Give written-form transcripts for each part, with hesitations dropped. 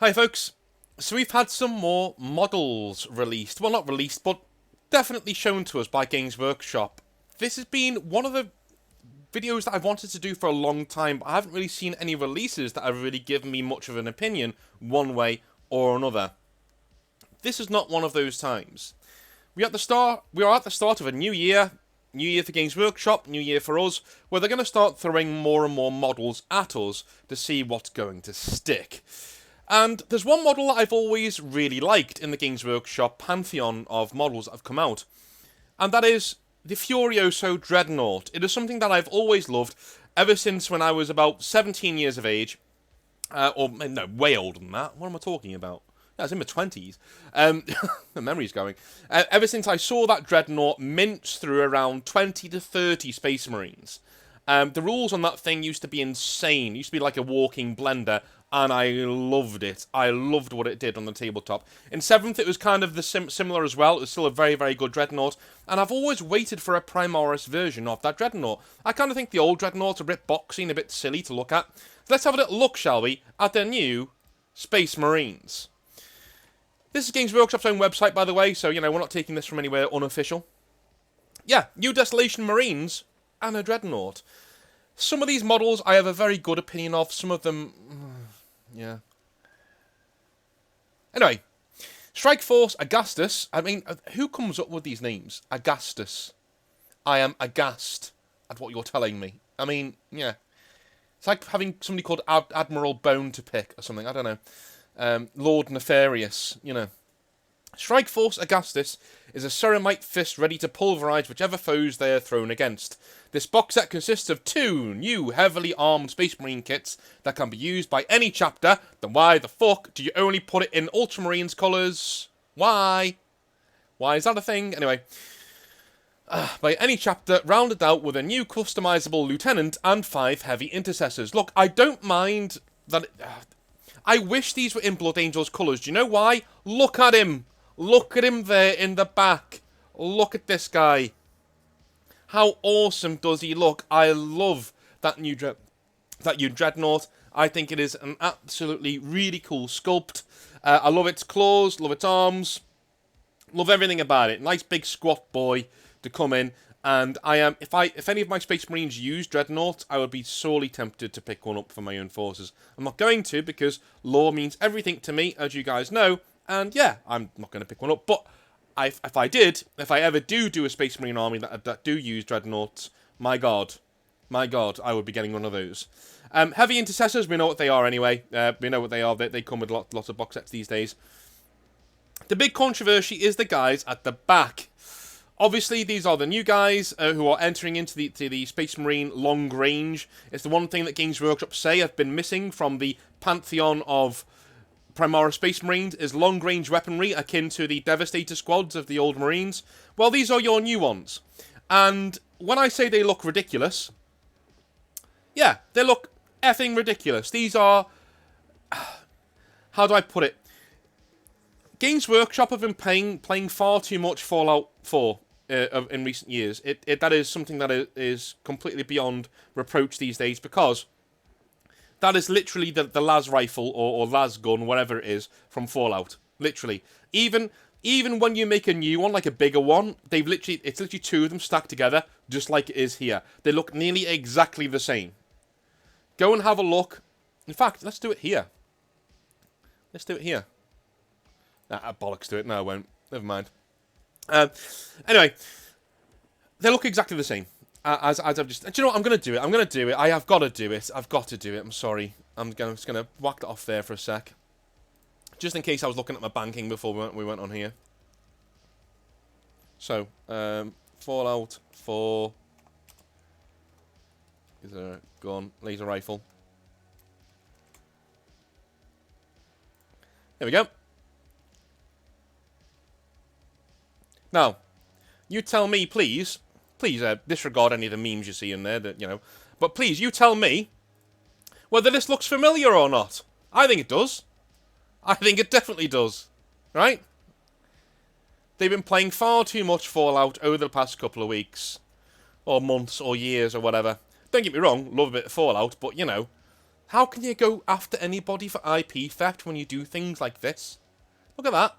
Hi folks, so we've had some more models released, well not released, but definitely shown to us by Games Workshop. This has been one of the videos that I've wanted to do for a long time, but I haven't really seen any releases that have really given me much of an opinion one way or another. This is not one of those times. We are at the start of a new year for Games Workshop, new year for us, where they're going to start throwing more and more models at us to see what's going to stick. And there's one model that I've always really liked in the Games Workshop pantheon of models that have come out, and that is the Furioso Dreadnought. It is something that I've always loved ever since when I was about 17 years of age, or no, way older than that. What am I talking about? Yeah, I was in my 20s. The memory's going. Ever since I saw that Dreadnought mince through around 20 to 30 Space Marines. The rules on that thing used to be insane. It used to be like a walking blender, and I loved it. I loved what it did on the tabletop. In 7th, it was kind of similar as well. It was still a very, very good Dreadnought, and I've always waited for a Primaris version of that Dreadnought. I kind of think the old Dreadnoughts are a bit boxy and a bit silly to look at. Let's have a little look, shall we, at their new Space Marines. This is Games Workshop's own website, by the way, so, you know, we're not taking this from anywhere unofficial. Yeah, new Desolation Marines and a Dreadnought. Some of these models I have a very good opinion of, some of them... yeah. Anyway, Strike Force Augustus. I mean, who comes up with these names? Augustus. I am aghast at what you're telling me. I mean, yeah. It's like having somebody called Admiral Bone to pick or something. I don't know. Lord Nefarious, you know. Strike Force Augustus is a Ceramite fist ready to pulverize whichever foes they are thrown against. This box set consists of 2 new heavily armed Space Marine kits that can be used by any chapter. Then why the fuck do you only put it in Ultramarines colours? Why? Why is that a thing? Anyway. By any chapter, rounded out with a new customizable Lieutenant and 5 heavy intercessors. Look, I don't mind that... I wish these were in Blood Angel's colours. Do you know why? Look at him. Look at him there in the back. Look at this guy. How awesome does he look? I love that new Dreadnought. I think it is an absolutely really cool sculpt. I love its claws, love its arms, love everything about it. Nice big squat boy to come in. And I am, if any of my Space Marines use Dreadnoughts, I would be sorely tempted to pick one up for my own forces. I'm not going to, because lore means everything to me, as you guys know. And yeah, I'm not going to pick one up. But if I ever do a Space Marine army that do use Dreadnoughts, my god, I would be getting one of those. Heavy Intercessors, we know what they are anyway. We know what they are. They come with lots of box sets these days. The big controversy is the guys at the back. Obviously, these are the new guys who are entering into the Space Marine long range. It's the one thing that Games Workshop say have been missing from the pantheon of Primaris Space Marines is long range weaponry akin to the Devastator squads of the old Marines. Well, these are your new ones. And when I say they look ridiculous, yeah, they look effing ridiculous. These are... how do I put it? Games Workshop have been playing far too much Fallout 4 in recent years. That is something that is completely beyond reproach these days, because that is literally the las rifle or las gun, whatever it is, from Fallout. Literally. Even when you make a new one, like a bigger one, it's literally 2 of them stacked together, just like it is here. They look nearly exactly the same. Go and have a look. In fact, let's do it here. Let's do it here. Bollocks to it. No, I won't. Never mind. Anyway, they look exactly the same. As I've just... Do you know what? I'm going to do it. I'm going to do it. I have got to do it. I've got to do it. I'm sorry. I'm just going to whack that off there for a sec. Just in case I was looking at my banking before we went on here. So, Fallout 4. Is there a gun? Laser rifle. There we go. Now, you tell me, please disregard any of the memes you see in there, but please, you tell me whether this looks familiar or not. I think it does. I think it definitely does. Right? They've been playing far too much Fallout over the past couple of weeks, or months, or years, or whatever. Don't get me wrong, love a bit of Fallout, but, How can you go after anybody for IP theft when you do things like this? Look at that.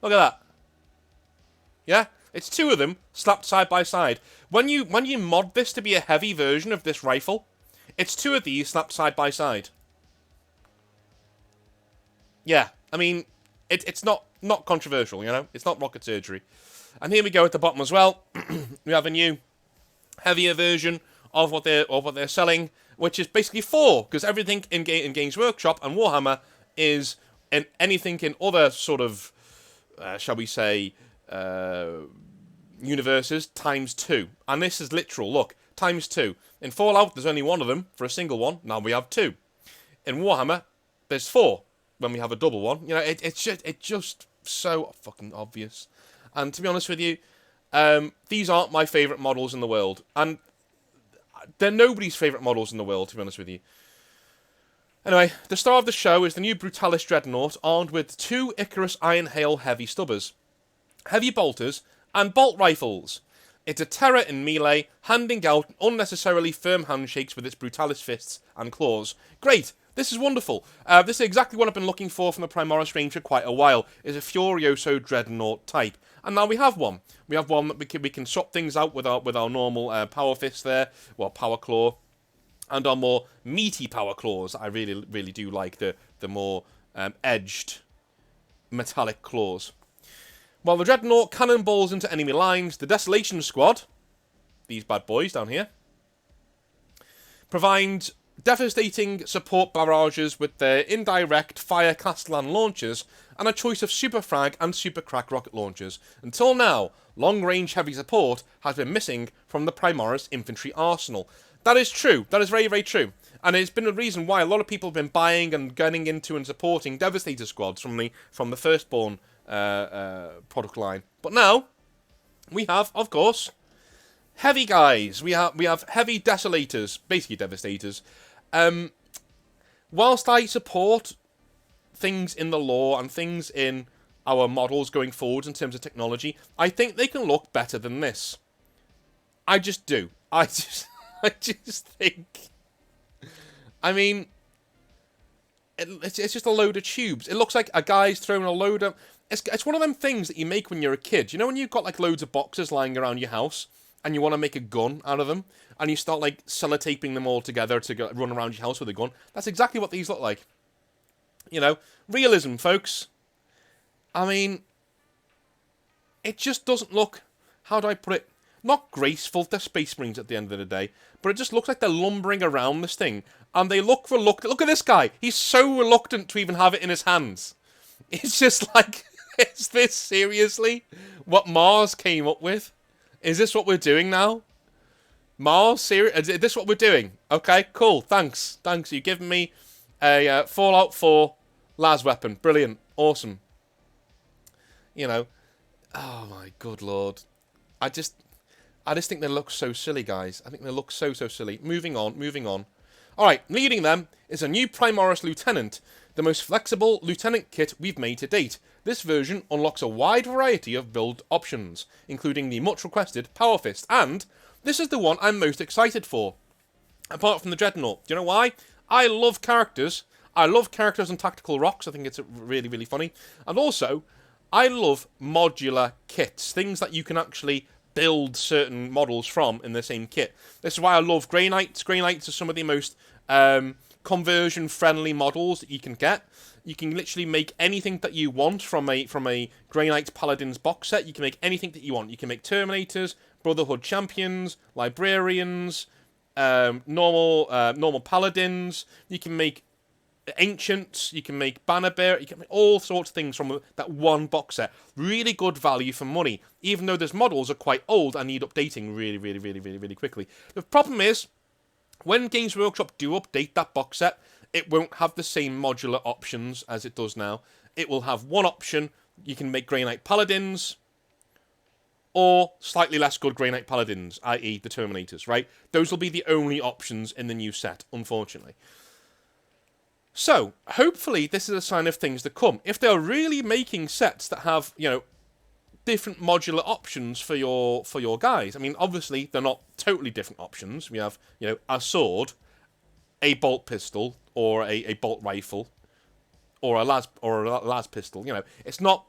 Look at that. Yeah? It's two of them slapped side by side. When you mod this to be a heavy version of this rifle, it's two of these slapped side by side. Yeah, I mean, it's not controversial, you know? It's not rocket surgery. And here we go at the bottom as well. We have a new, heavier version of what they're selling, which is basically 4, because everything in Games Workshop and Warhammer is in anything in other sort of, shall we say, universes times 2. And this is literal, look, times 2. In Fallout, there's only one of them for a single one. Now we have 2. In Warhammer, there's 4 when we have a double one. You know, it's just so fucking obvious. And to be honest with you, these aren't my favourite models in the world. And they're nobody's favourite models in the world, to be honest with you. Anyway, the star of the show is the new Brutalis Dreadnought, armed with 2 Icarus Iron Hail heavy stubbers, heavy bolters, and bolt rifles. It's a terror in melee, handing out unnecessarily firm handshakes with its Brutalis fists and claws. Great! This is wonderful. This is exactly what I've been looking for from the Primaris range for quite a while, is a Furioso Dreadnought type. And now we have one. We have one that we can swap things out with our normal Power Fist there, well, Power Claw, and our more meaty Power Claws. I really, really do like the more edged metallic claws. While the Dreadnought cannonballs into enemy lines, the Desolation Squad, these bad boys down here, provide devastating support barrages with their indirect fire Castellan launchers and a choice of Super Frag and Super Crack rocket launchers. Until now, long-range heavy support has been missing from the Primaris infantry arsenal. That is true. That is very, very true. And it's been a reason why a lot of people have been buying and getting into and supporting Devastator squads from the Firstborn product line. But now, we have, of course, heavy guys. We have heavy Desolators, basically Devastators. Whilst I support things in the lore and things in our models going forward in terms of technology, I think they can look better than this. I just do. I just think. I mean, it's just a load of tubes. It looks like a guy's throwing a load of. It's one of them things that you make when you're a kid. You know when you've got like loads of boxes lying around your house and you want to make a gun out of them, and you start like sellotaping them all together to run around your house with a gun. That's exactly what these look like. You know, realism, folks. I mean, it just doesn't look. How do I put it? Not graceful. They're Space Marines at the end of the day, but it just looks like they're lumbering around this thing, and they look reluctant. Look at this guy. He's so reluctant to even have it in his hands. It's just like, is this seriously what Mars came up with? Is this what we're doing now? Mars, serious? Is this what we're doing? Okay, cool. Thanks. You've given me a Fallout 4 las weapon. Brilliant. Awesome. You know. Oh my good lord. I just think they look so silly, guys. I think they look so silly. Moving on. Alright, leading them is a new Primaris Lieutenant, the most flexible Lieutenant kit we've made to date. This version unlocks a wide variety of build options, including the much requested Power Fist, and this is the one I'm most excited for. Apart from the Dreadnought. Do you know why? I love characters. I love characters on Tactical Rocks. I think it's really, really funny. And also, I love modular kits. Things that you can actually build certain models from in the same kit. This is why I love Grey Knights. Grey Knights are some of the most conversion-friendly models that you can get. You can literally make anything that you want from a Grey Knights Paladins box set. You can make anything that you want. You can make Terminators, Brotherhood Champions, Librarians, normal Paladins. You can make Ancients, you can make Banner Bearer, you can make all sorts of things from that one box set. Really good value for money, even though those models are quite old and need updating really quickly. The problem is, when Games Workshop do update that box set, it won't have the same modular options as it does now. It will have one option. You can make Grey Knight Paladins, or slightly less good Grey Knight Paladins, i.e. the Terminators, right? Those will be the only options in the new set, unfortunately. So, hopefully this is a sign of things to come. If they're really making sets that have, you know, different modular options for your guys. I mean, obviously, they're not totally different options. We have, you know, a sword a bolt pistol or a bolt rifle or a las pistol. You know, it's not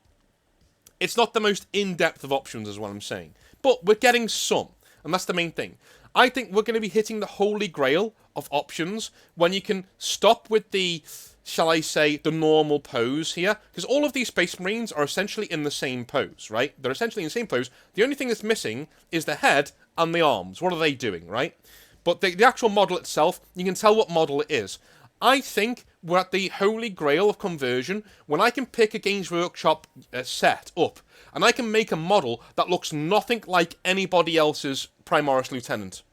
the most in-depth of options, is what I'm saying. But we're getting some, and that's the main thing. I think we're going to be hitting the holy grail of options when you can stop with the, shall I say, the normal pose here. Because all of these Space Marines are essentially in the same pose, right? They're essentially in the same pose. The only thing that's missing is the head and the arms. What are they doing, right? But the actual model itself, you can tell what model it is. I think we're at the holy grail of conversion when I can pick a Games Workshop set up and I can make a model that looks nothing like anybody else's Primaris Lieutenant.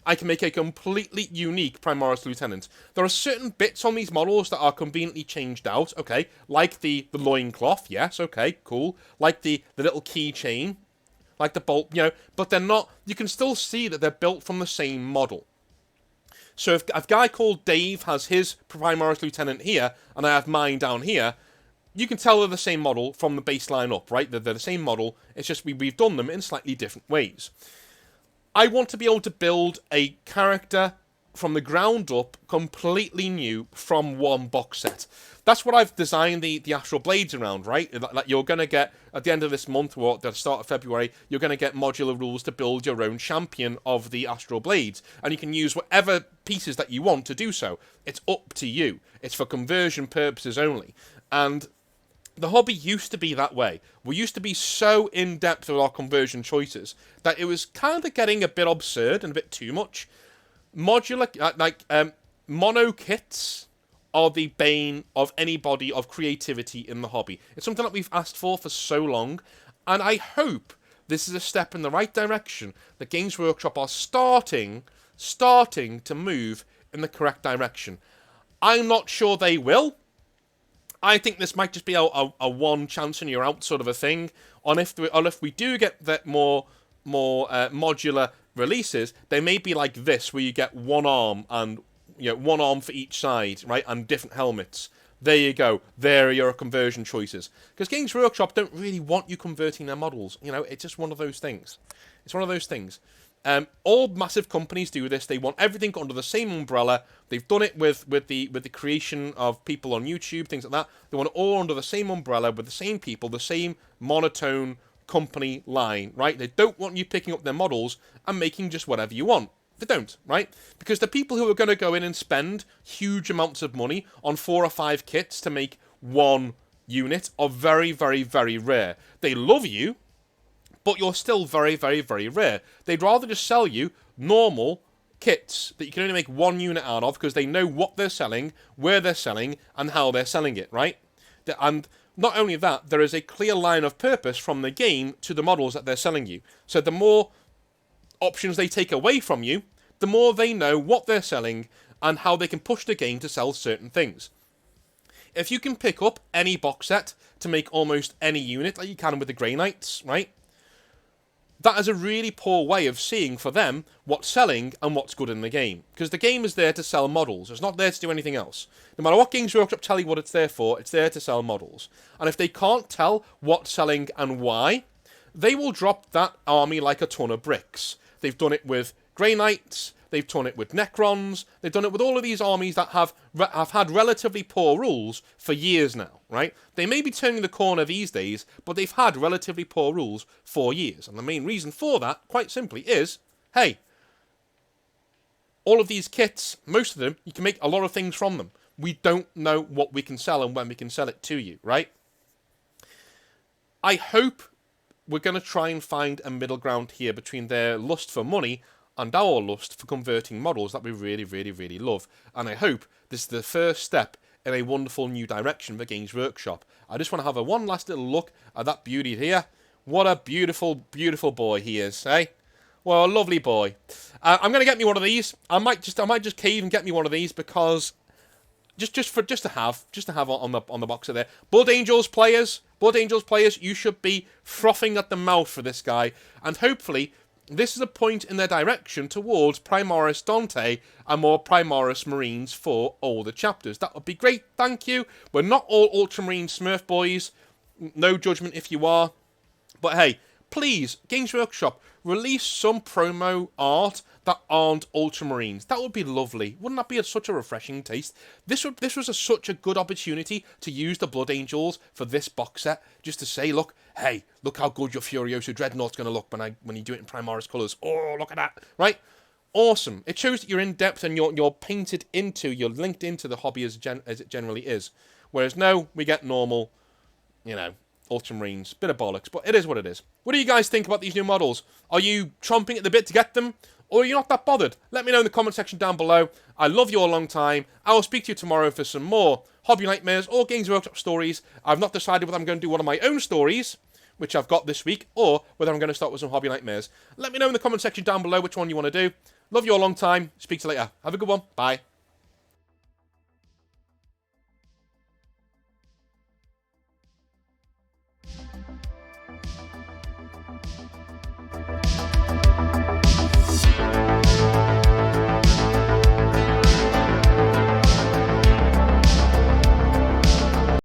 I can make a completely unique Primaris Lieutenant. There are certain bits on these models that are conveniently changed out, okay, like the loincloth, yes, okay, cool, like the little keychain, like the bolt, you know, but they're not, you can still see that they're built from the same model. So if a guy called Dave has his Primaris Lieutenant here, and I have mine down here, you can tell they're the same model from the baseline up, right? They're the same model, it's just we've done them in slightly different ways. I want to be able to build a character from the ground up, completely new, from one box set. That's what I've designed the Astral Blades around, right? Like you're going to get, at the end of this month, or at the start of February, you're going to get modular rules to build your own champion of the Astral Blades. And you can use whatever pieces that you want to do so. It's up to you. It's for conversion purposes only. And the hobby used to be that way. We used to be so in-depth with our conversion choices that it was kind of getting a bit absurd and a bit too much. Mono kits are the bane of anybody of creativity in the hobby. It's something that we've asked for so long, and I hope this is a step in the right direction. The Games Workshop are starting to move in the correct direction. I'm not sure they will. I think this might just be a one chance and you're out sort of a thing. Or if we do get that more modular releases, they may be like this, where you get one arm and one arm for each side, right, and different helmets. There you go. There are your conversion choices. Because Games Workshop don't really want you converting their models. It's just one of those things. It's one of those things. All massive companies do this. They want everything under the same umbrella. They've done it with the creation of people on YouTube, things like that. They want it all under the same umbrella with the same people, the same monotone company line, right? They don't want you picking up their models and making just whatever you want. They don't, right? Because the people who are going to go in and spend huge amounts of money on 4 or 5 kits to make one unit are very, very, very rare. They love you, but you're still very, very, very rare. They'd rather just sell you normal kits that you can only make one unit out of because they know what they're selling, where they're selling, and how they're selling it, right? And not only that, there is a clear line of purpose from the game to the models that they're selling you. So the more options they take away from you, the more they know what they're selling and how they can push the game to sell certain things. If you can pick up any box set to make almost any unit, like you can with the Grey Knights, right? That is a really poor way of seeing for them what's selling and what's good in the game. Because the game is there to sell models. It's not there to do anything else. No matter what Games Workshop tell you what it's there for, it's there to sell models. And if they can't tell what's selling and why, they will drop that army like a ton of bricks. They've done it with Grey Knights, they've done it with Necrons, they've done it with all of these armies that have had relatively poor rules for years now, right? They may be turning the corner these days, but they've had relatively poor rules for years. And the main reason for that, quite simply, is, hey, all of these kits, most of them, you can make a lot of things from them. We don't know what we can sell and when we can sell it to you, right? I hope we're going to try and find a middle ground here between their lust for money and our lust for converting models that we really, really, really love. And I hope this is the first step in a wonderful new direction for Games Workshop. I just want to have one last little look at that beauty here. What a beautiful, beautiful boy he is, eh? Well, a lovely boy. I'm going to get me one of these. I might just cave and get me one of these because just to have on the boxer there. Blood Angels players, you should be frothing at the mouth for this guy, and hopefully this is a point in their direction towards Primaris Dante and more Primaris Marines for all the chapters. That would be great, thank you. We're not all Ultramarine Smurf boys. No judgment if you are. But hey, please, Games Workshop, release some promo art that aren't Ultramarines. That would be lovely. Wouldn't that be such a refreshing taste? This was such a good opportunity to use the Blood Angels for this box set, just to say, look, hey, look how good your Furioso Dreadnought's going to look when you do it in Primaris colours. Oh, look at that, right? Awesome. It shows that you're in depth and you're painted into, you're linked into the hobby as it generally is. Whereas now we get normal, you know, Ultramarines. Bit of bollocks, but it is what it is. What do you guys think about these new models? Are you chomping at the bit to get them? Or are you not that bothered? Let me know in the comment section down below. I love you a long time. I will speak to you tomorrow for some more Hobby Nightmares or Games Workshop stories. I've not decided whether I'm going to do one of my own stories, which I've got this week, or whether I'm going to start with some Hobby Nightmares. Let me know in the comment section down below which one you want to do. Love you a long time. Speak to you later. Have a good one. Bye.